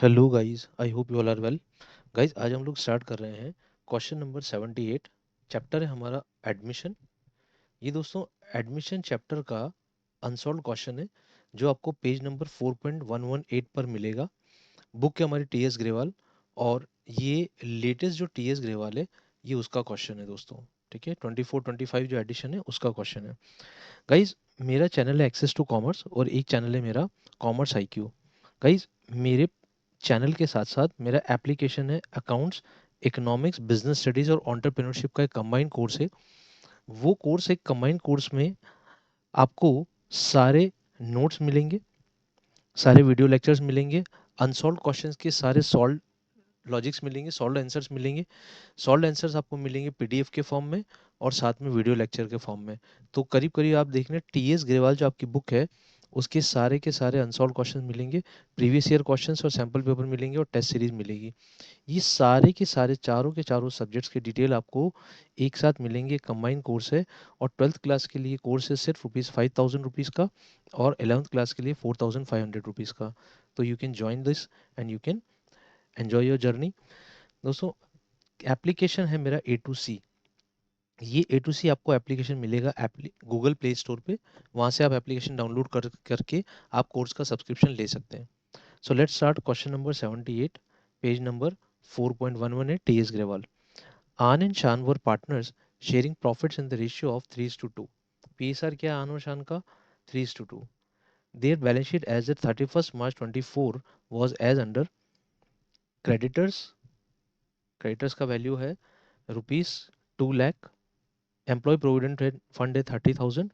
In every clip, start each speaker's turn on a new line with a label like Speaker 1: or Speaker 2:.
Speaker 1: Hello guys, I hope you all are well. Guys, आज हम लोग स्टार्ट कर रहे हैं क्वेश्चन नंबर 78। चैप्टर है हमारा एडमिशन। ये दोस्तों एडमिशन चैप्टर का अनसॉल्व क्वेश्चन है जो आपको पेज नंबर 4.118 पर मिलेगा। बुक है हमारी टी एस ग्रेवाल, और ये लेटेस्ट जो टी एस ग्रेवाल है ये उसका क्वेश्चन है दोस्तों। ठीक है, 24-25 जो एडिशन है उसका क्वेश्चन है। गाइज, मेरा चैनल है एक्सेस टू कॉमर्स और एक चैनल है मेरा कॉमर्स IQ। गाइज, मेरे चैनल के साथ साथ मेरा एप्लीकेशन है अकाउंट्स, इकोनॉमिक्स, बिजनेस स्टडीज और एंटरप्रेन्योरशिप का एक कंबाइंड कोर्स है। वो कोर्स, एक कंबाइंड कोर्स में आपको सारे नोट्स मिलेंगे, सारे वीडियो लेक्चर्स मिलेंगे, अनसॉल्व क्वेश्चंस के सारे सॉल्व लॉजिक्स मिलेंगे, सॉल्व आंसर्स मिलेंगे। सॉल्व आंसर्स आपको मिलेंगे PDF के फॉर्म में और साथ में वीडियो लेक्चर के फॉर्म में। तो करीब करीब आप देख लें, TS ग्रेवाल जो आपकी बुक है उसके सारे के सारे अनसॉल्व क्वेश्चन मिलेंगे, प्रीवियस ईयर क्वेश्चंस और सैम्पल पेपर मिलेंगे और टेस्ट सीरीज मिलेगी। ये सारे के सारे चारों के चारों सब्जेक्ट्स के डिटेल आपको एक साथ मिलेंगे। कंबाइंड कोर्स है और 12th क्लास के लिए कोर्स है सिर्फ ₹5,000 का, और 11th क्लास के लिए ₹4,500 का। तो you can join this and you can enjoy your journey. दोस्तों, एप्लीकेशन है मेरा A2C। ये A2C आपको एप्लीकेशन मिलेगा गूगल प्ले स्टोर पे। वहाँ से आप एप्लीकेशन डाउनलोड करके आप कोर्स का सब्सक्रिप्शन ले सकते हैं। So let's start question number 78, page number 4.118, TS Grewal. Aan and Shaan were partners sharing profits in the ratio of 3:2। PSR क्या है आन और शान का? 3:2। Their balance sheet as at 31st March 24 was as under। Creditors, creditors का value है ₹2 lakh, employ provident fund है 30,000,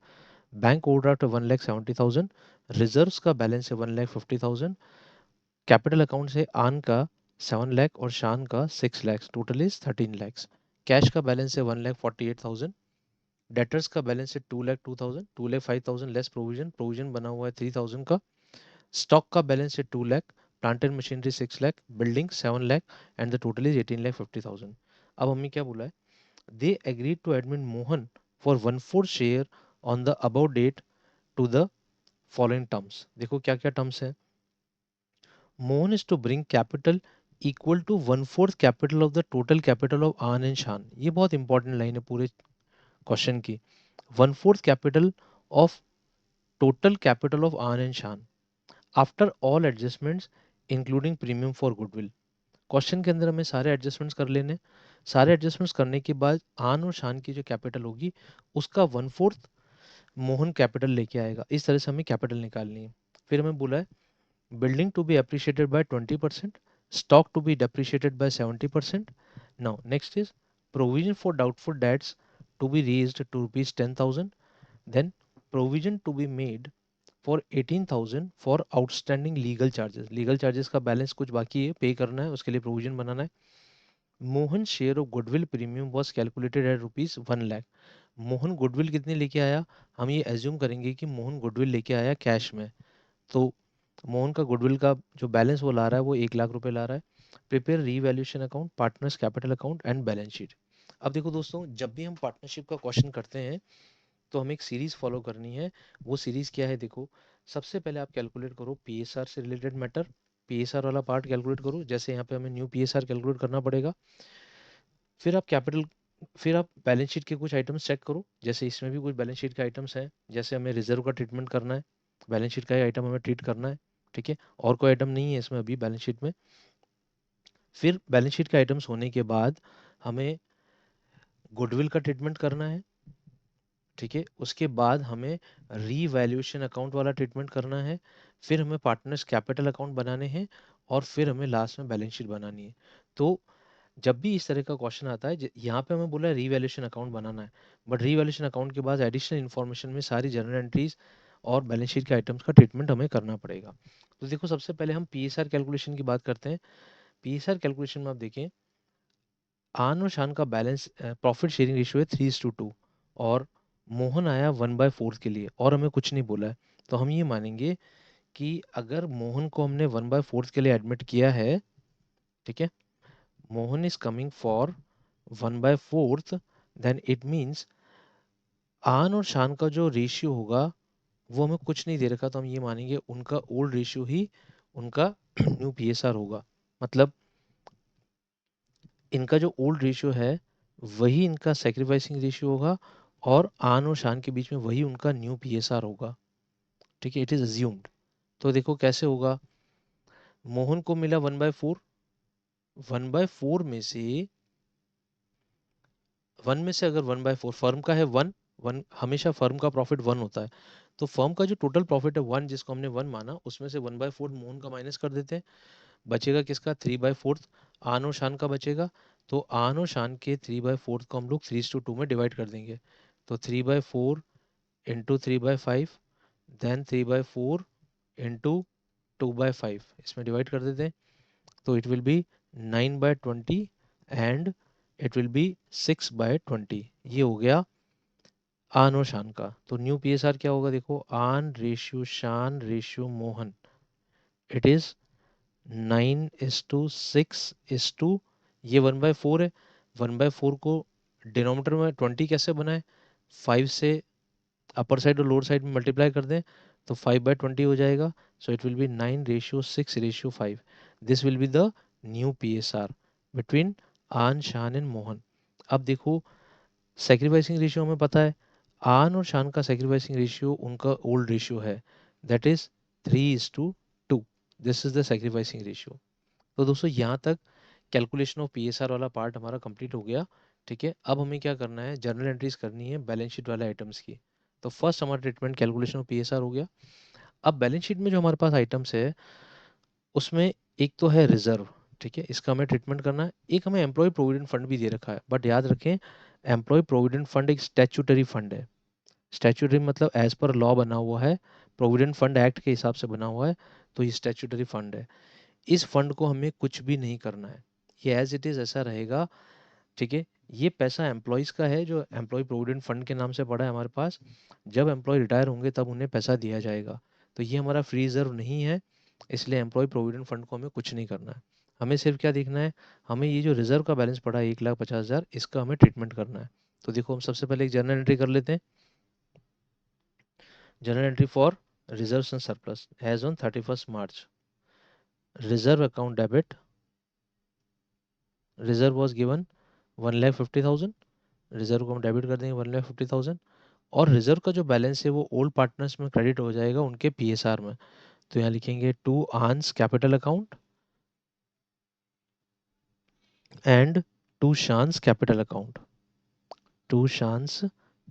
Speaker 1: bank overdraft है 1,70,000, reserves का balance है 1,50,000, कैपिटल अकाउंट है आन का 7 लाख और शान का 6 lakh, total is 13 lakh. Cash का बैलेंस है 1,48,000। डेटर्स का बैलेंस है 2,02,000, 2,05,000 लेस प्रोविजन, प्रोविजन बना हुआ है 3,000 का। स्टॉक का बैलेंस है 2 lakh, plant and machinery 6 lakh, building 7 lakh and the total is 18,50,000। अब हमें क्या बोला है? They agreed to admit Mohan for 1/4 share on the above date to the following terms। देखो क्या क्या टर्म्स है। Mohan is to bring capital equal to 1/4 capital of the total capital of An and Shan। ये बहुत important line है पूरे question की। 1/4 capital of total capital of An and Shan after all adjustments including premium for goodwill। Question के अंदर हमें सारे adjustments कर लेने। सारे एडजस्टमेंट्स करने के बाद आन और शान की जो कैपिटल होगी उसका 1/4 मोहन कैपिटल लेके आएगा। इस तरह से हमें कैपिटल निकालनी है। फिर हमें बोला है building to be appreciated by 20%, stock to be depreciated by 70%। Now next is provision for doubtful debts to be raised to ₹10,000। Then provision to be made for 18,000 for outstanding legal charges. Legal charges का balance कुछ बाकी है, पे करना है, उसके लिए provision बनाना है। Mohan share of goodwill premium was calculated at ₹1 lakh. Mohan goodwill कितने लेके आया? हम ये एज्यूम करेंगे कि मोहन गुडविल लेके आया कैश में। तो मोहन का गुडविल का जो बैलेंस वो ला रहा है वो ₹1 लाख ला रहा है। Prepare revaluation account, partners capital account and balance sheet. अब देखो दोस्तों, जब भी हम पार्टनरशिप का क्वेश्चन करते हैं तो हमें एक सीरीज फॉलो करनी है। वो सीरीज क्या है? देखो, सबसे पहले आप कैलकुलेट करो PSR से रिलेटेड मैटर। PSR वाला पार्ट कैलकुलेट करो, जैसे यहाँ पे हमें न्यू PSR कैलकुलेट करना पड़ेगा। फिर आप कैपिटल, फिर आप बैलेंस शीट के कुछ आइटम्स चेक करो, जैसे इसमें भी कुछ बैलेंस शीट के आइटम्स हैं, जैसे हमें रिजर्व का ट्रीटमेंट करना है, बैलेंस शीट का ही आइटम हमें ट्रीट करना है। ठीक है, और कोई आइटम नहीं है इसमें अभी बैलेंस शीट में। फिर बैलेंस शीट के आइटम्स होने के बाद हमें गुडविल का ट्रीटमेंट करना है। ठीक है, उसके बाद हमें रीवैल्यूएशन अकाउंट वाला ट्रीटमेंट करना है। फिर हमें पार्टनर्स कैपिटल अकाउंट बनाने हैं और फिर हमें लास्ट में बैलेंस शीट बनानी है। तो जब भी इस तरह का क्वेश्चन आता है, यहाँ पे हमें बोला है रीवैल्यूएशन अकाउंट बनाना है, बट रीवैल्यूएशन अकाउंट के बाद एडिशनल इन्फॉर्मेशन में सारी जनरल एंट्रीज और बैलेंस शीट के आइटम्स का ट्रीटमेंट हमें करना पड़ेगा। तो देखो, सबसे पहले हम PSR कैलकुलेशन की बात करते हैं। PSR कैलकुलेशन में आप देखें, आन और शान का बैलेंस प्रॉफिट शेयरिंग रेशियो है 3:2 और मोहन आया 1/4 के लिए और हमें कुछ नहीं बोला है। तो हम ये मानेंगे कि अगर मोहन को हमने 1/4 के लिए एडमिट किया है, ठीक है, Mohan is coming for 1/4, then it means Aan और शान का जो रेशियो होगा वो हमें कुछ नहीं दे रखा, तो हम ये मानेंगे उनका ओल्ड रेशियो ही उनका न्यू पीएसआर होगा। मतलब इनका जो ओल्ड रेशियो है वही इनका सेक्रीफाइसिंग रेशियो होगा, और आन और शान के बीच में वही उनका न्यू पीएसआर होगा। ठीक है, इट इज अज्यूम्ड। तो देखो कैसे होगा। मोहन को मिला 1/4, 1/4 में से, 1 में से अगर 1/4 फर्म का है, 1 1 हमेशा फर्म का प्रॉफिट 1 होता है। तो फर्म का जो टोटल प्रॉफिट है 1, जिसको हमने 1 माना, उसमें से 1/4 मोहन का माइनस कर देते हैं। बचेगा किसका, 3/4 आन और शान का बचेगा। तो आन और शान के 3/4 को हम लोग 3:2 में डिवाइड कर देंगे। तो 3/4 इंटू 3/5, देन 3/4 इंटू 2/5, इसमें डिवाइड कर देते हैं। तो it will be 9/20 and it will be 6/20। ये हो गया आन और शान का। तो न्यू पीएसआर क्या होगा, देखो, आन रेशियो शान रेशियो मोहन, इट इज 9:6 ये 1/4 है। 1/4 को डिनोमिनेटर में 20 कैसे बनाए, 5 से अपर साइड और लोअर साइड में मल्टीप्लाई कर दें तो 5/20 हो जाएगा। So it will be 9:6:5। This will be the new PSR between आन शान एंड मोहन। अब देखो, सेक्रीफाइसिंग रेशियो हमें पता है, आन और शान का सेक्रीफाइसिंग रेशियो उनका ओल्ड रेशियो है, that is 3:2। This is the sacrificing ratio. तो दोस्तों यहाँ तक कैलकुलेशन ऑफ पीएसआर वाला पार्ट हमारा कंप्लीट हो गया। ठीक है, अब हमें क्या करना है, जर्नल एंट्रीज करनी है बैलेंस शीट वाले आइटम्स की। तो फर्स्ट हमारा ट्रीटमेंट कैलकुलेशन ऑफ पीएसआर हो गया। अब बैलेंस शीट में जो हमारे पास आइटम्स है उसमें एक तो है रिजर्व। ठीक है, इसका हमें ट्रीटमेंट करना है। एक हमें एम्प्लॉय प्रोविडेंट फंड भी दे रखा है, बट याद रखें एम्प्लॉय प्रोविडेंट फंड एक स्टैट्यूटरी फंड है। स्टैट्यूटरी मतलब एज पर लॉ बना हुआ है, प्रोविडेंट फंड एक्ट के हिसाब से बना हुआ है। तो ये स्टैट्यूटरी फंड है। इस फंड को हमें कुछ भी नहीं करना है, ये एज इट इज ऐसा रहेगा। ठीक है, ये पैसा एम्प्लॉयज़ का है जो एम्प्लॉय प्रोविडेंट फंड के नाम से पड़ा है हमारे पास। जब एम्प्लॉय रिटायर होंगे तब उन्हें पैसा दिया जाएगा। तो ये हमारा फ्री रिजर्व नहीं है, इसलिए एम्प्लॉय प्रोविडेंट फंड को हमें कुछ नहीं करना है। हमें सिर्फ क्या देखना है, हमें ये जो रिजर्व का बैलेंस पड़ा है 1,50,000, इसका हमें ट्रीटमेंट करना है। तो देखो हम सबसे पहले एक जर्नल एंट्री कर लेते हैं। Journal entry for reserves and surplus as on 31 March. Reserve account debit, reserve was given 1,50,000, reserve को हम डेबिट कर देंगे 1,50,000। और रिजर्व का जो बैलेंस है वो ओल्ड पार्टनर्स में क्रेडिट हो जाएगा उनके पीएसआर में। तो यहाँ लिखेंगे to Aan's capital account and to Shaan's capital account, to Shaan's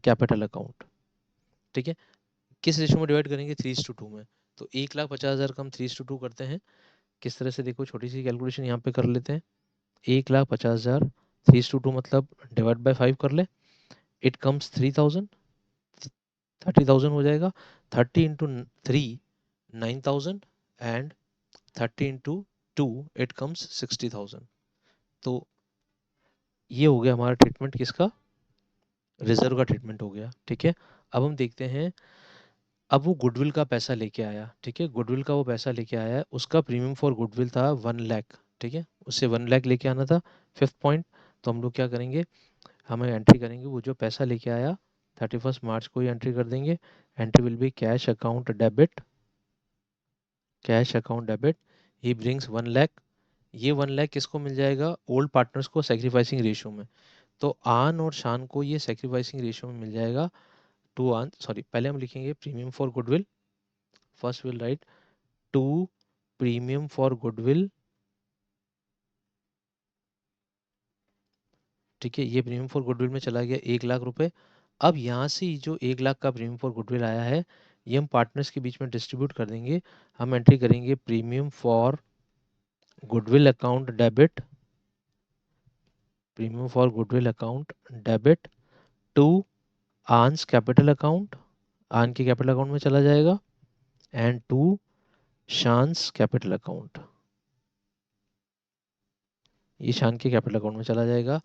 Speaker 1: capital account. ठीक है, किस रेशो में डिवाइड करेंगे, 3:2 में। तो 1,50,000 का हम 3:2 करते हैं। किस तरह से, देखो छोटी सी कैलकुलेशन यहाँ पे कर लेते हैं। 1,50,000 3:2 मतलब डिवाइड बाई 5 कर ले, इट कम्स 3,000, 30,000 हो जाएगा। 30 × 3 9,000 एंड 30 × 2 इट कम्स 60,000। तो ये हो गया हमारा ट्रीटमेंट किसका, रिजर्व का ट्रीटमेंट हो गया। ठीक है, अब हम देखते हैं। अब वो गुडविल का पैसा लेके आया। ठीक है, गुडविल का वो पैसा लेके आया है, उसका प्रीमियम फॉर गुडविल था 1 लाख। ठीक है, उससे 1 लाख लेके आना था। फिफ्थ पॉइंट, तो हम लोग क्या करेंगे, हमें एंट्री करेंगे वो जो पैसा लेके आया 31 मार्च को ही एंट्री कर देंगे। Entry will be cash account debit, cash account debit, he brings 1 lakh. ये 1 लाख किसको मिल जाएगा, ओल्ड पार्टनर्स को सेक्रीफाइसिंग रेशियो में। तो आन और शान को ये सेक्रीफाइसिंग रेशियो में मिल जाएगा। टू आन, सॉरी, पहले हम लिखेंगे premium for goodwill. First will write to premium for goodwill. ठीक है, ये प्रीमियम फॉर गुडविल में चला गया 1 लाख रुपए। अब यहाँ से जो 1 लाख का प्रीमियम फॉर गुडविल आया है ये हम पार्टनर्स के बीच में डिस्ट्रीब्यूट कर देंगे। हम एंट्री करेंगे premium for goodwill account debit, premium for goodwill account debit to Aan's capital account, Aan के कैपिटल अकाउंट में चला जाएगा, and to Shaan's capital account, ये शान के कैपिटल अकाउंट में चला जाएगा।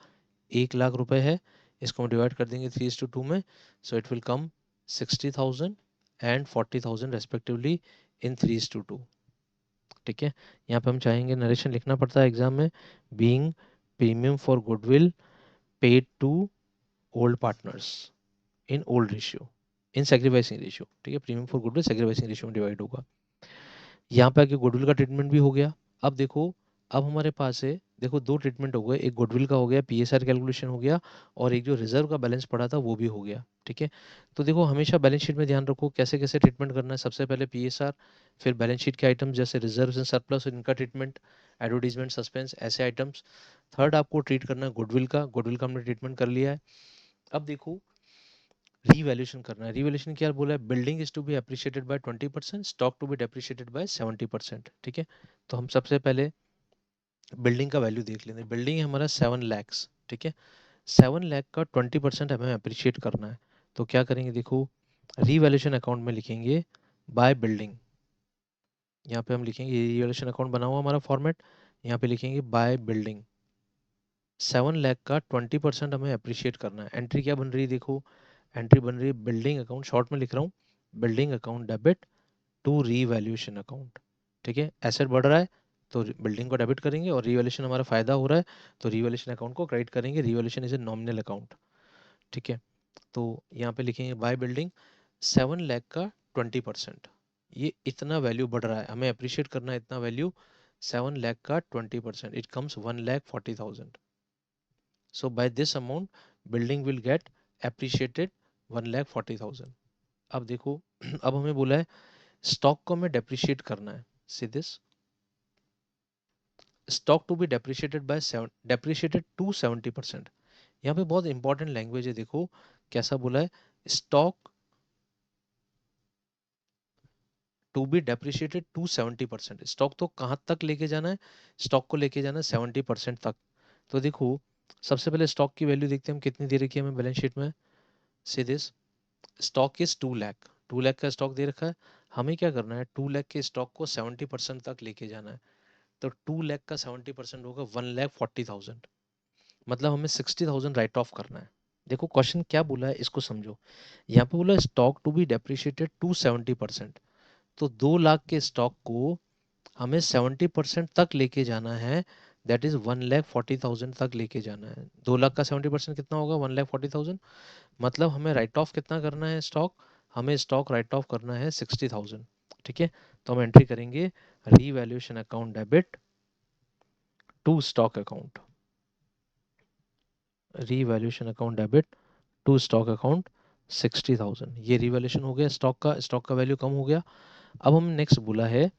Speaker 1: 1 लाख रुपए है, इसको हम डिवाइड कर देंगे 3:2 में। So it will come 60,000 and 40,000 respectively इन 3:2। ठीक है, यहाँ पे हम चाहेंगे नरेशन लिखना पड़ता है एग्जाम में, being premium for goodwill paid to old partners in old ratio, in sacrificing ratio. ठीक है, premium for goodwill sacrificing ratio में डिवाइड होगा। यहाँ पे आके गुडविल का ट्रीटमेंट भी हो गया। अब देखो, अब हमारे पास है, देखो दो ट्रीटमेंट हो गए, एक गुडविल का हो गया, पीएसआर कैलकुलेशन हो गया, और एक जो रिजर्व का बैलेंस पड़ा था वो भी हो गया। ठीक है, तो देखो हमेशा बैलेंस शीट में ध्यान रखो कैसे कैसे ट्रीटमेंट करना है। सबसे पहले पीएसआर, फिर बैलेंस शीट के आइटम्स जैसे रिजर्व एंड सरप्लस, इनका ट्रीटमेंट, एडवर्टीजमेंट, सस्पेंस, ऐसे आइटम्स। थर्ड आपको ट्रीट करना है गुडविल का, गुडविल का हमने ट्रीटमेंट कर लिया है। अब देखो रीवैल्यूएशन करना है। रीवैल्यूएशन क्या बोला है, building is to be appreciated by 20%, stock to be depreciated by 70%। ठीक है, तो हम सबसे पहले बिल्डिंग का वैल्यू देख लेते हैं। बिल्डिंग है हमारा 7 लैक्स। ठीक है, 7 लाख का 20% हमें अप्रिशिएट करना है। तो क्या करेंगे, देखो रीवैल्यूएशन अकाउंट में लिखेंगे बाय बिल्डिंग। यहाँ पे हम लिखेंगे, ये रीवैल्यूएशन अकाउंट बना हुआ हमारा फॉर्मेट, यहाँ पे लिखेंगे बाय बिल्डिंग। 7 लाख का 20% हमें अप्रिशिएट करना है। एंट्री क्या बन रही है, देखो एंट्री बन रही है बिल्डिंग अकाउंट, शॉर्ट में लिख रहा हूँ, building account debit to revaluation account. ठीक है, एसेट बढ़ रहा है तो बिल्डिंग को डेबिट करेंगे, और रीवैल्यूएशन हमारा फायदा हो रहा है तो रीवैल्यूएशन अकाउंट को क्रेडिट करेंगे। Revaluation is a nominal account. ठीक है, तो यहाँ पे लिखेंगे बाय बिल्डिंग 7 लाख का 20%, ये इतना वैल्यू बढ़ रहा है, हमें अप्रिशिएट करना है इतना वैल्यू। 7 लाख का 20%, it comes 1,40,000। So by this amount building will get appreciated 1,40,000। अब देखो अब हमें बोला है स्टॉक को हमें डेप्रिशिएट करना है। See this, stock to be depreciated by depreciated to 70%। यहाँ पे बहुत इंपॉर्टेंट लैंग्वेज है, देखो कैसा बोला है, stock to be depreciated to 70%। Stock तो कहाँ तक लेके जाना है, स्टॉक को लेके जाना है 70% तक। तो देखो सबसे पहले स्टॉक की वैल्यू देखते हैं हम कितनी दे रखी है हमें बैलेंस शीट में। सी this, stock is 2 lakh, 2 lakh का स्टॉक दे रखा है, हमें क्या करना है 2 लाख के स्टॉक को 70% तक लेके जाना है। तो 2 लाख का 70% होगा 1,40,000, मतलब हमें 60,000 राइट ऑफ करना है। देखो क्वेश्चन क्या बोला है इसको समझो, यहाँ पे बोला stock to be depreciated to 70%, तो 2 लाख के स्टॉक को हमें 70% तक लेके जाना है, दैट इज 1,40,000 तक लेके जाना है। 2 लाख का 70% कितना होगा, 1,40,000, मतलब हमें राइट ऑफ कितना करना है स्टॉक, हमें स्टॉक राइट ऑफ करना है 60,000। ठीक है, तो हम एंट्री करेंगे revaluation account debit to stock account, revaluation account debit to stock account 60,000। ये रीवैल्यूएशन हो गया स्टॉक का, स्टॉक का वैल्यू कम हो गया। अब हम नेक्स्ट बोला है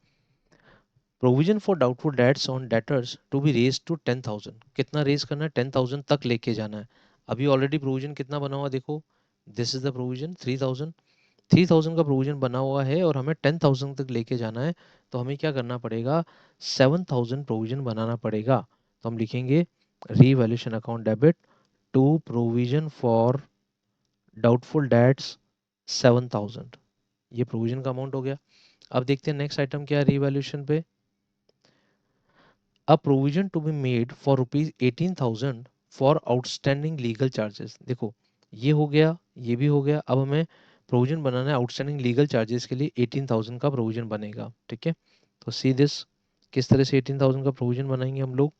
Speaker 1: provision for doubtful debts on debtors to be raise to 10,000, कितना रेज करना है, 10,000 तक लेके जाना है। अभी ऑलरेडी प्रोविजन कितना बना हुआ देखो, दिस इज द प्रोविजन 3,000, 3,000 का प्रोविजन बना हुआ है और हमें 10,000 तक लेके जाना है। तो हमें क्या करना पड़ेगा, 7,000 प्रोविजन बनाना पड़ेगा। तो हम लिखेंगे revaluation account debit to provision for doubtful debts 7,000, ये प्रोविजन का अमाउंट हो गया। अब देखते हैं नेक्स्ट आइटम क्या है रीवैल्यूएशन पे, a provision to be made for rupees 18,000 for outstanding legal charges. देखो ये हो गया, ये भी हो गया, अब हमें प्रोविजन बनाना है आउटस्टैंडिंग लीगल चार्जेस के लिए, 18,000 का प्रोविजन बनेगा। ठीक है, तो सी दिस, किस तरह से 18,000 का प्रोविजन बनाएंगे हम लोग,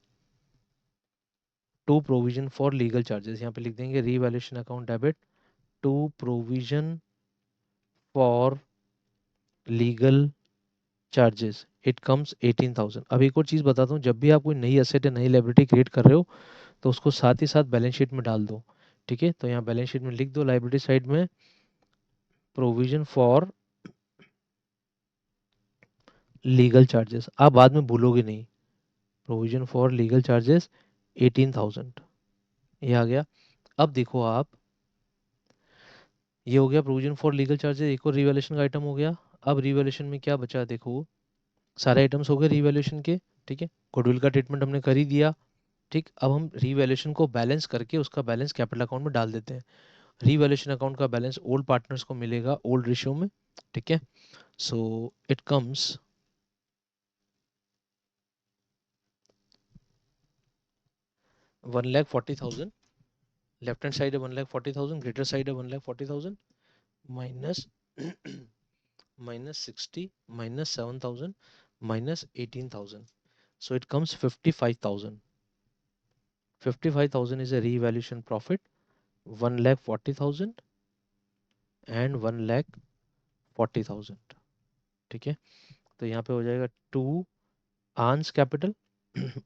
Speaker 1: to provision for legal charges, यहाँ पे लिख देंगे revaluation account debit to provision for legal charges, it comes 18,000। अब एक और चीज़ बताता हूँ, जब भी आप कोई नई एसेट या नई लायबिलिटी क्रिएट कर रहे हो तो उसको साथ ही साथ बैलेंस शीट में डाल दो। ठीक है, तो यहाँ बैलेंस शीट में लिख दो लाइबिलिटी साइड में प्रोविजन फॉर लीगल चार्जेस, आप बाद में भूलोगे नहीं, प्रोविजन फॉर लीगल चार्जेस 18,000, ये आ गया। अब देखो आप, ये हो गया प्रोविजन फॉर लीगल चार्जेस, एक और रिवैल्यूएशन का आइटम हो गया। अब रिवैल्यूएशन में क्या बचा देखो, सारे आइटम्स हो गए रिवैल्यूएशन के। ठीक है, गुडविल का ट्रीटमेंट हमने कर ही दिया। ठीक, अब हम रिवैल्यूएशन को बैलेंस करके उसका बैलेंस कैपिटल अकाउंट में डाल देते हैं। रिवैल्यूएशन अकाउंट का बैलेंस ओल्ड पार्टनर्स को मिलेगा ओल्ड रेशियो में। ठीक है, so it comes 1,40,000, left hand side है 1,40,000, ग्रेटर साइड है 1,40,000, minus minus 60 minus 7,000 minus 18,000, so it comes 55,000। 55,000 is a revaluation profit, 1,40,000 and 1,40,000। ठीक है, तो यहाँ पे हो जाएगा 2 आंस कैपिटल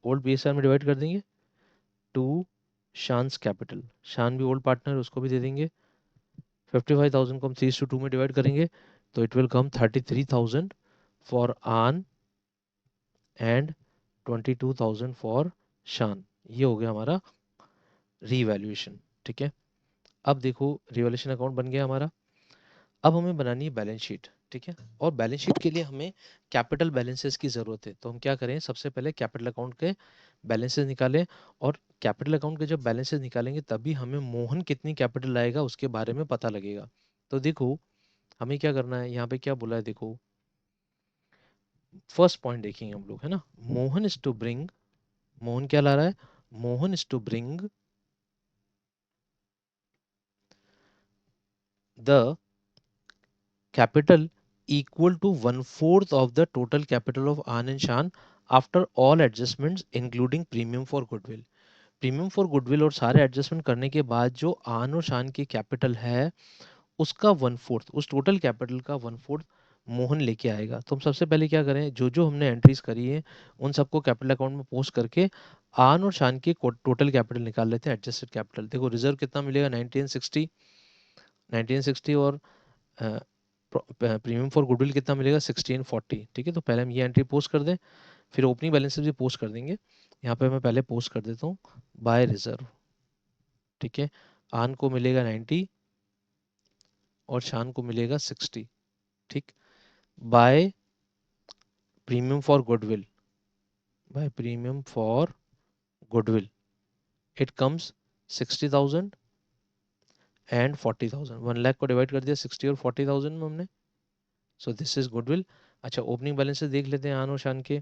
Speaker 1: ओल्ड BSR में डिवाइड कर देंगे 2 शान्स कैपिटल, शान भी ओल्ड पार्टनर, उसको भी दे देंगे 55,000 को हम 3:2 में डिवाइड करेंगे तो इट विल कम 33,000 फॉर आन एंड 22,000 फॉर शान। ये हो गया हमारा रीवैल्यूएशन। ठीक है, अब देखो रिवैल्यूएशन अकाउंट बन गया हमारा। अब हमें बनानी है बैलेंस शीट। ठीक है, और बैलेंस शीट के लिए हमें कैपिटल बैलेंसेस की ज़रूरत है। तो हम क्या करें, सबसे पहले कैपिटल अकाउंट के बैलेंसेस निकालें, और कैपिटल अकाउंट के जब बैलेंसेस निकालेंगे तभी हमें मोहन कितनी कैपिटल लाएगा उसके बारे में पता लगेगा। तो देखो हमें क्या करना है, यहाँ पे क्या बोला है, देखो फर्स्ट पॉइंट देखेंगे हम लोग, है ना। Mohan is to bring, Mohan क्या ला रहा है, Mohan is to bring the capital equal to 1/4 of the total capital of An and Shan after all adjustments including premium for goodwill। Premium for goodwill और सारे एडजस्टमेंट करने के बाद जो आन और शान की कैपिटल है उसका 1/4, उस टोटल कैपिटल का 1/4 मोहन लेके आएगा। तो हम सबसे पहले क्या करें, जो जो हमने एंट्रीज करी है उन सबको कैपिटल अकाउंट में पोस्ट करके आन और शान की टोटल कैपिटल निकाल लेते हैं, एडजस्टेड कैपिटल। देखो रिजर्व कितना मिलेगा, 1960 और प्रीमियम फॉर गुडविल कितना मिलेगा, 1640। ठीक है, तो पहले हम ये एंट्री पोस्ट कर दें, फिर ओपनिंग बैलेंसेस भी पोस्ट कर देंगे। यहाँ पे मैं पहले पोस्ट कर देता हूँ बाय रिजर्व। ठीक है, आन को मिलेगा 90 और शान को मिलेगा 60। ठीक, by premium for goodwill, by premium for goodwill it comes 60,000 and 40,000। 1 lakh को डिवाइड कर दिया 60 और 40,000 में हमने, सो दिस इज गुडविल। अच्छा, ओपनिंग बैलेंसेस देख लेते हैं आन और शान के।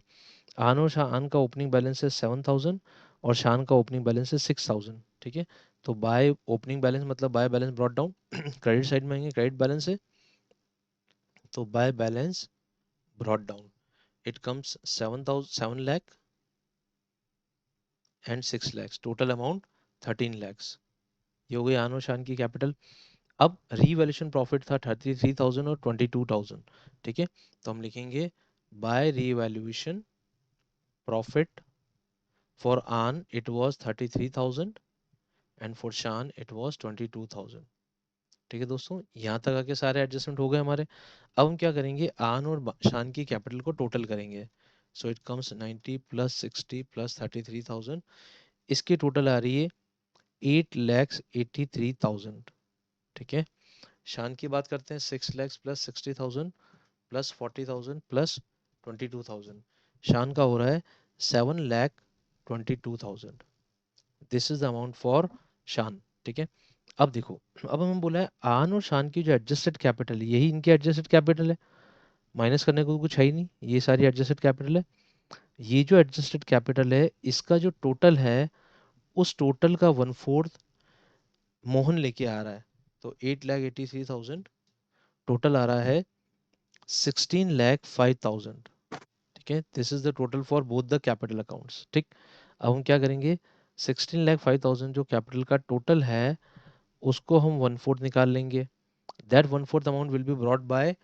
Speaker 1: आन और शान का ओपनिंग बैलेंस है 7,000 और शान का ओपनिंग बैलेंस है 6,000। ठीक है, तो बाय ओपनिंग बैलेंस मतलब by balance brought down, credit side में आएंगे, क्रेडिट बैलेंस है तो by balance brought down it comes 7 lakh and 6 lakhs, total amount 13 lakhs. ये हो गई आन और शान की कैपिटल। अब रीवैल्यूएशन प्रॉफिट था 33,000 और 22,000। ठीक है, तो हम लिखेंगे बाय रीवैल्यूएशन प्रॉफिट फॉर आन इट वाज 33,000 एंड फॉर शान इट वाज 22,000। ठीक है दोस्तों, यहाँ तक आके सारे एडजस्टमेंट हो गए हमारे। अब हम क्या करेंगे, आन और शान की कैपिटल को टोटल करेंगे। So it comes 90 plus 60 plus 33,000, इसकी टोटल आ रही है 8,83,000। ठीक है, शान की बात करते हैं, 6 lakhs प्लस 60,000 प्लस 40,000 प्लस 22,000, शान का हो रहा है 7,22,000। This is the amount for शान। ठीक है, अब देखो, अब हमें बोला है आन और शान की जो एडजस्टेड कैपिटल है यही इनकी एडजस्टेड कैपिटल है, माइनस करने को कुछ है ही नहीं, ये सारी एडजस्टेड कैपिटल है। ये जो एडजस्टेड कैपिटल है इसका जो टोटल है उस टोटल का 1/4 मोहन लेके आ रहा है। तो 8,83,000 टोटल आ रहा है 16,05,000। ठीक है, this is the total for both the capital accounts. ठीक, अब हम क्या करेंगे, 16,05,000 जो कैपिटल का टोटल है उसको हम 1/4 निकाल लेंगे। That 1/4 amount will be brought by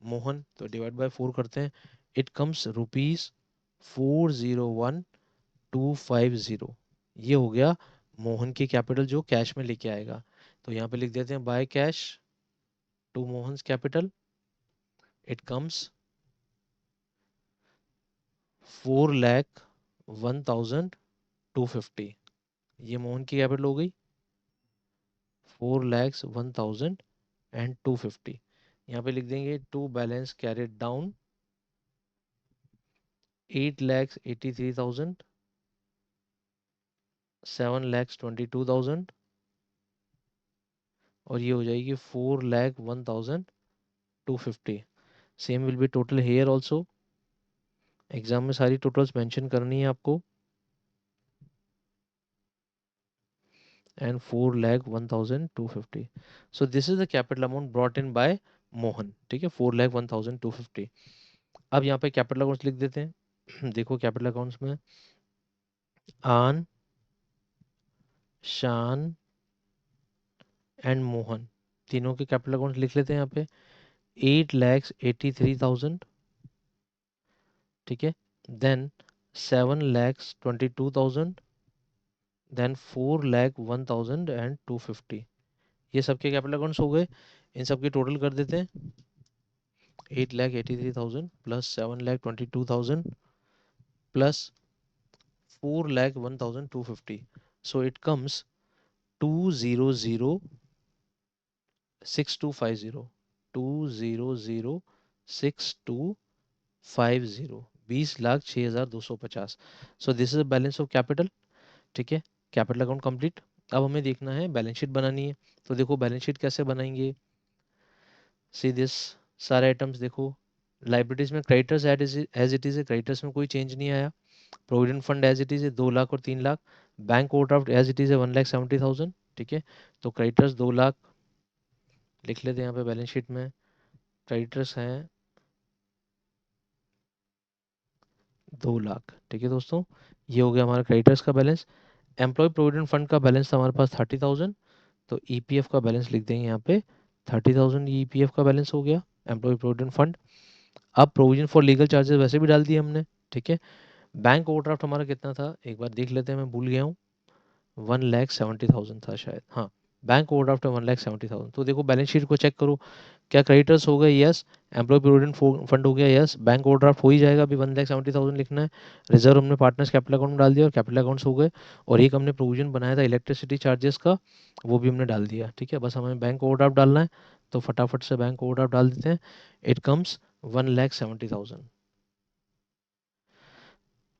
Speaker 1: Mohan, तो डिवाइड बाय 4 करते हैं, इट कम्स ₹401,250। ये हो गया मोहन की कैपिटल जो कैश में लेके आएगा। तो यहाँ पे लिख देते हैं by cash to Mohan's capital, it comes 4,01,250। ये मोहन की कैपिटल हो गई 4,01,250। यहाँ पे लिख देंगे टू बैलेंस कैरिड डाउन 8,83,000, 7,22,000 और ये हो जाएगी 4,01,250। Same will be total here also, exam में सारी टोटल्स मेंशन करनी है आपको। And 4,01,250, so this is the capital amount brought in by Mohan. ठीक है, 4,01,250। अब यहाँ पे कैपिटल अकाउंट्स लिख देते हैं। देखो कैपिटल अकाउंट्स में आन, शान एंड मोहन, तीनों के कैपिटल अकाउंट लिख लेते हैं यहाँ पे। 8,83,000 ठीक है, देन 7,22,000, देन 4,01,250। ये सबके कैपिटल अकाउंट्स हो गए। इन सबके टोटल कर देते हैं, 8,83,000 plus 7,22,000 plus 4,01,250. So it comes 200,6250, 200,6250, 20,06,250. So this is the balance of capital. ठीक है, कैपिटल अकाउंट कंप्लीट। अब हमें देखना है बैलेंस शीट बनानी है। तो देखो बैलेंस शीट कैसे बनाएंगे, सी दिस, सारे आइटम्स देखो। लाइबिलिटीज में क्रेडिटर्स एज इट इज है, क्रेडिटर्स में कोई चेंज नहीं आया। Provident fund as it is है 2 लाख और 3 lakh. Bank overdraft as it is है 1,70,000। ठीक है, तो क्रेडिटर्स 2 लाख लिख लेते हैं यहाँ पे बैलेंस शीट में। क्रेडिटर्स हैं 2 लाख। ठीक है दोस्तों, ये हो गया हमारा क्रेडिटर्स का बैलेंस। एम्प्लॉय प्रोविडेंट फंड का बैलेंस था हमारे पास 30,000, तो ईपीएफ का बैलेंस लिख देंगे यहाँ पे 30,000, ये ईपीएफ का बैलेंस हो गया एम्प्लॉय प्रोविडेंट फंड। अब प्रोविजन फॉर लीगल चार्जेस वैसे भी डाल दिए हमने। ठीक है, बैंक ओवरड्राफ्ट हमारा कितना था एक बार देख लेते हैं, मैं भूल गया हूँ, 1,70,000 था शायद, हाँ। बैंक ओवरड्राफ्ट है 1,70,000। तो देखो बैलेंस शीट को चेक करो, क्या क्रेडिटर्स हो गए, यस। एम्प्लॉय प्रोविडेंट फंड हो गया, यस। बैंक ओवरड्राफ्ट हो ही जाएगा, अभी 1,70,000 लिखना है। रिजर्व हमने पार्टनर्स कैपिटल अकाउंट में डाल दिया और कैपिटल अकाउंट्स हो गए। और एक हमने प्रोविजन बनाया था इलेक्ट्रिसिटी चार्जेस का, वो भी हमने डाल दिया। ठीक है, बस हमें बैंक ओवरड्राफ्ट डालना है, तो फटाफट से बैंक ओवरड्राफ्ट डाल देते हैं। It comes 1,70,000,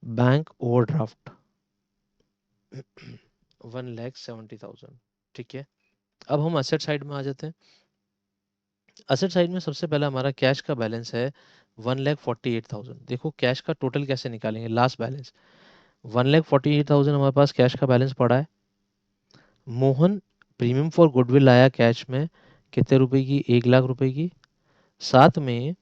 Speaker 1: bank overdraft 1,70,000। ठीक है, अब हम असेट साइड में आ जाते हैं। असेट साइड में सबसे पहला हमारा कैश का बैलेंस है 1,48,000। देखो कैश का टोटल कैसे निकालेंगे, लास्ट बैलेंस 1,48,000 हमारे पास कैश का बैलेंस पड़ा है। मोहन प्रीमियम फॉर गुडविल लाया कैश में, कितने रुपए की, 1 लाख रुपए की। साथ में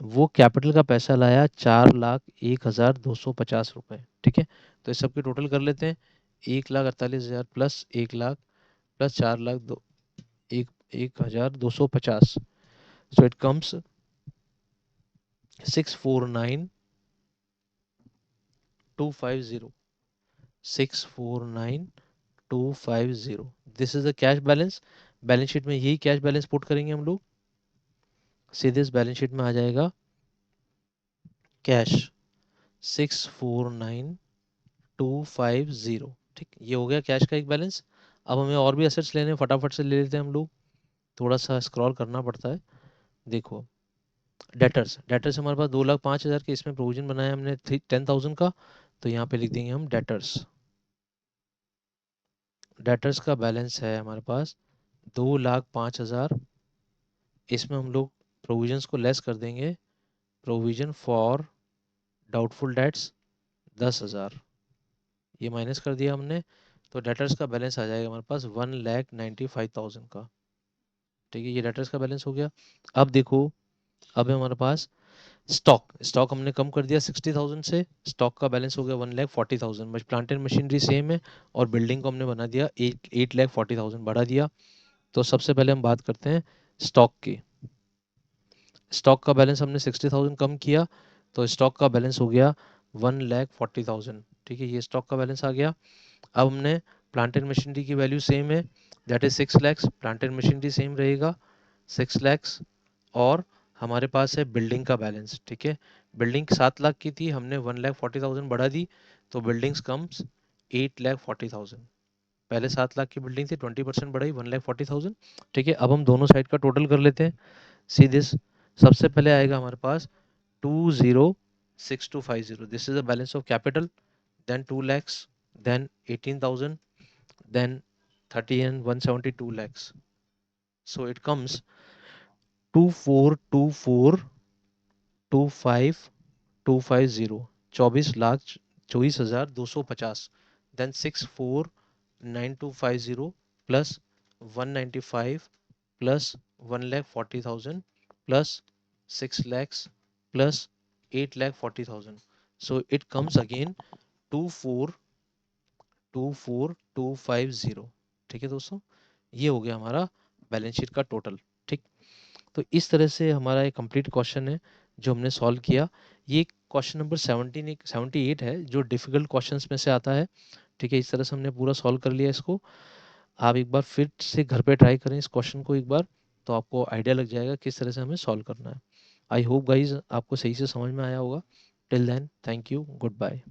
Speaker 1: वो कैपिटल का पैसा लाया 4,01,250 रुपये। ठीक है, तो इस सबके टोटल कर लेते हैं, 1,48,000 प्लस 1 लाख प्लस 4 लाख दो, 1,0250। So it comes 649,250, 649,250। This is the cash balance. Balance sheet में यही कैश बैलेंस पुट करेंगे हम लोग, सीधे इस बैलेंस शीट में आ जाएगा कैश 649,250। ठीक, ये हो गया कैश का एक बैलेंस। अब हमें और भी एसेट्स लेने हैं, फटाफट से ले लेते हैं हम लोग, थोड़ा सा स्क्रॉल करना पड़ता है। देखो डेटर्स, डेटर्स हमारे पास 2,05,000 के, इसमें प्रोविजन बनाया हमने 10,000 का, तो यहाँ पे लिख देंगे हम डेटर्स। डेटर्स का बैलेंस है हमारे पास 2,05,000। इसमें हम लोग प्रोविजंस को लेस कर देंगे, प्रोविजन फॉर डाउटफुल डेट्स 10,000, ये माइनस कर दिया हमने। तो डेटर्स का बैलेंस आ जाएगा हमारे पास 1,95,000 का। ठीक है, ये डेटर्स का बैलेंस हो गया। अब देखो, अब है हमारे पास स्टॉक, स्टॉक हमने कम कर दिया 60,000 से, स्टॉक का बैलेंस हो गया 1,40,000। बस प्लांट एंड मशीनरी सेम है, और बिल्डिंग को हमने बना दिया 8,40,000 बढ़ा दिया। तो सबसे पहले हम बात करते हैं स्टॉक की। स्टॉक का बैलेंस हमने 60,000 कम किया, तो स्टॉक का बैलेंस हो गया 1,40,000। ठीक है, ये स्टॉक का बैलेंस आ गया। अब हमने प्लांट एंड मशीनरी की वैल्यू सेम है, that is 6 lakhs, plant and machinery same रहेगा 6 लैक्स। और हमारे पास है बिल्डिंग का बैलेंस। ठीक है, बिल्डिंग 7 लाख की थी, हमने 1,40,000 बढ़ा दी, तो बिल्डिंग्स कम्स 8,40,000। पहले 7 लाख की बिल्डिंग थी, 20% बढ़ाई 1,40,000। ठीक है, अब हम दोनों साइड का टोटल कर लेते हैं। सी दिस, सबसे पहले आएगा हमारे पास 2,06,250, this is the balance of capital. Then 2 lakhs, then 18,000, then 30 and 172 lakhs. So it comes 24,24,25250, 24,24,250, then 649,250 plus 195 plus 1,40,000 plus 6 lakhs plus 8,40,000. So it comes again 24,24,250। ठीक है दोस्तों, ये हो गया हमारा बैलेंस शीट का टोटल। ठीक, तो इस तरह से हमारा एक कंप्लीट क्वेश्चन है जो हमने सॉल्व किया। ये क्वेश्चन नंबर 78 है जो डिफिकल्ट क्वेश्चंस में से आता है। ठीक है, इस तरह से हमने पूरा सॉल्व कर लिया इसको। आप एक बार फिर से घर पे ट्राई करें इस क्वेश्चन को एक बार, तो आपको आइडिया लग जाएगा किस तरह से हमें सॉल्व करना है। आई होप गाइज आपको सही से समझ में आया होगा। Till then thank you, good bye.